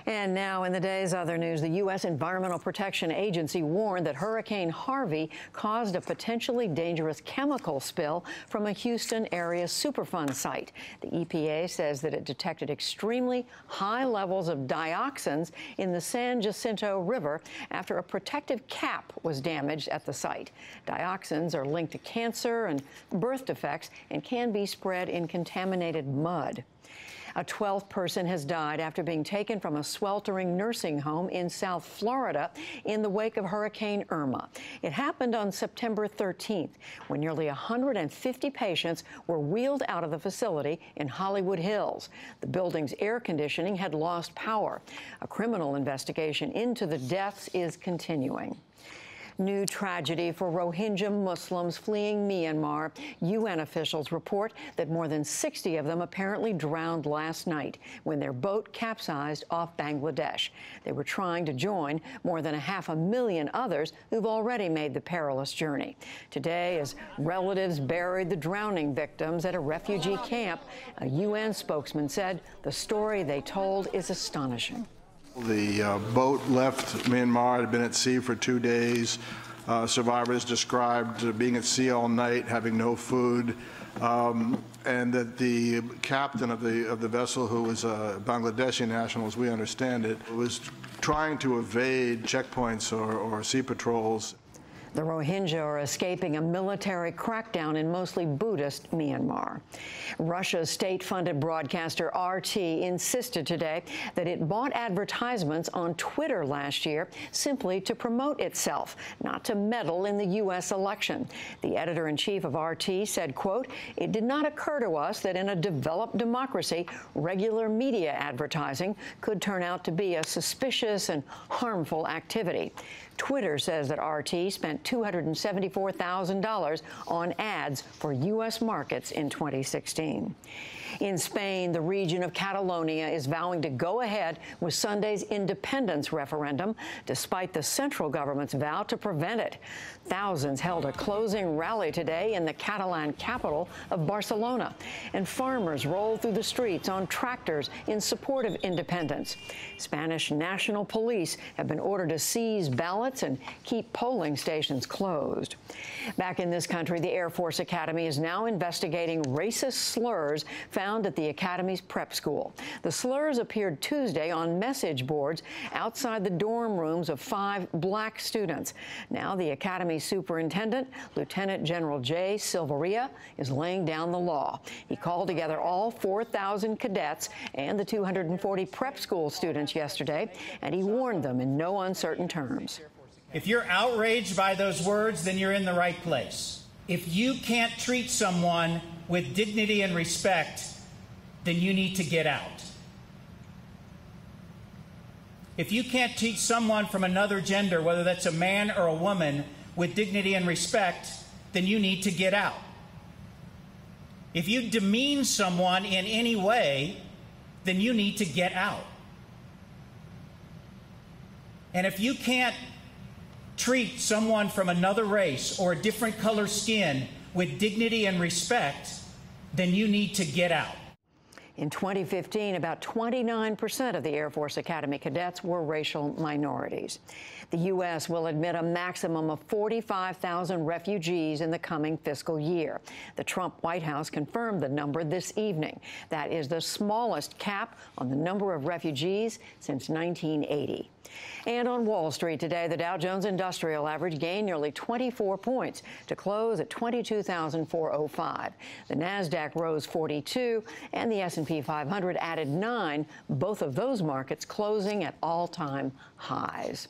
And now in the day's other news, the U.S. Environmental Protection Agency warned that Hurricane Harvey caused a potentially dangerous chemical spill from a Houston area Superfund site. The EPA says that it detected extremely high levels of dioxins in the San Jacinto River after a protective cap was damaged at the site. Dioxins are linked to cancer and birth defects and can be spread in contaminated mud. A 12th person has died after being taken from a sweltering nursing home in South Florida in the wake of Hurricane Irma. It happened on September 13th, when nearly 150 patients were wheeled out of the facility in Hollywood Hills. The building's air conditioning had lost power. A criminal investigation into the deaths is continuing. New tragedy for Rohingya Muslims fleeing Myanmar. UN officials report that more than 60 of them apparently drowned last night when their boat capsized off Bangladesh. They were trying to join more than 500,000 others who've already made the perilous journey. Today, as relatives buried the drowning victims at a refugee camp, a UN spokesman said the story they told is astonishing. The boat left Myanmar, had been at sea for 2 days. Survivors described being at sea all night, having no food, and that the captain of the vessel, who was a Bangladeshi national, as we understand it, was trying to evade checkpoints or sea patrols. The Rohingya are escaping a military crackdown in mostly Buddhist Myanmar. Russia's state-funded broadcaster RT insisted today that it bought advertisements on Twitter last year simply to promote itself, not to meddle in the U.S. election. The editor-in-chief of RT said, quote, "It did not occur to us that in a developed democracy, regular media advertising could turn out to be a suspicious and harmful activity." Twitter says that RT spent $274,000 on ads for U.S. markets in 2016. In Spain, the region of Catalonia is vowing to go ahead with Sunday's independence referendum, despite the central government's vow to prevent it. Thousands held a closing rally today in the Catalan capital of Barcelona, and farmers rolled through the streets on tractors in support of independence. Spanish National Police have been ordered to seize ballots and keep polling stations closed. Back in this country, the Air Force Academy is now investigating racist slurs found at the Academy's prep school. The slurs appeared Tuesday on message boards outside the dorm rooms of 5 black students. Now the Academy superintendent, Lieutenant General Jay Silveria, is laying down the law. He called together all 4,000 cadets and the 240 prep school students yesterday, and he warned them in no uncertain terms. If you're outraged by those words, then you're in the right place. If you can't treat someone with dignity and respect, then you need to get out. If you can't treat someone from another gender, whether that's a man or a woman, with dignity and respect, then you need to get out. If you demean someone in any way, then you need to get out. And if you can't treat someone from another race or a different color skin with dignity and respect, then you need to get out. In 2015, about 29% of the Air Force Academy cadets were racial minorities. The U.S. will admit a maximum of 45,000 refugees in the coming fiscal year. The Trump White House confirmed the number this evening. That is the smallest cap on the number of refugees since 1980. And on Wall Street today, the Dow Jones Industrial Average gained nearly 24 points to close at 22,405. The Nasdaq rose 42, and the S&P 500 added 9, both of those markets closing at all-time highs.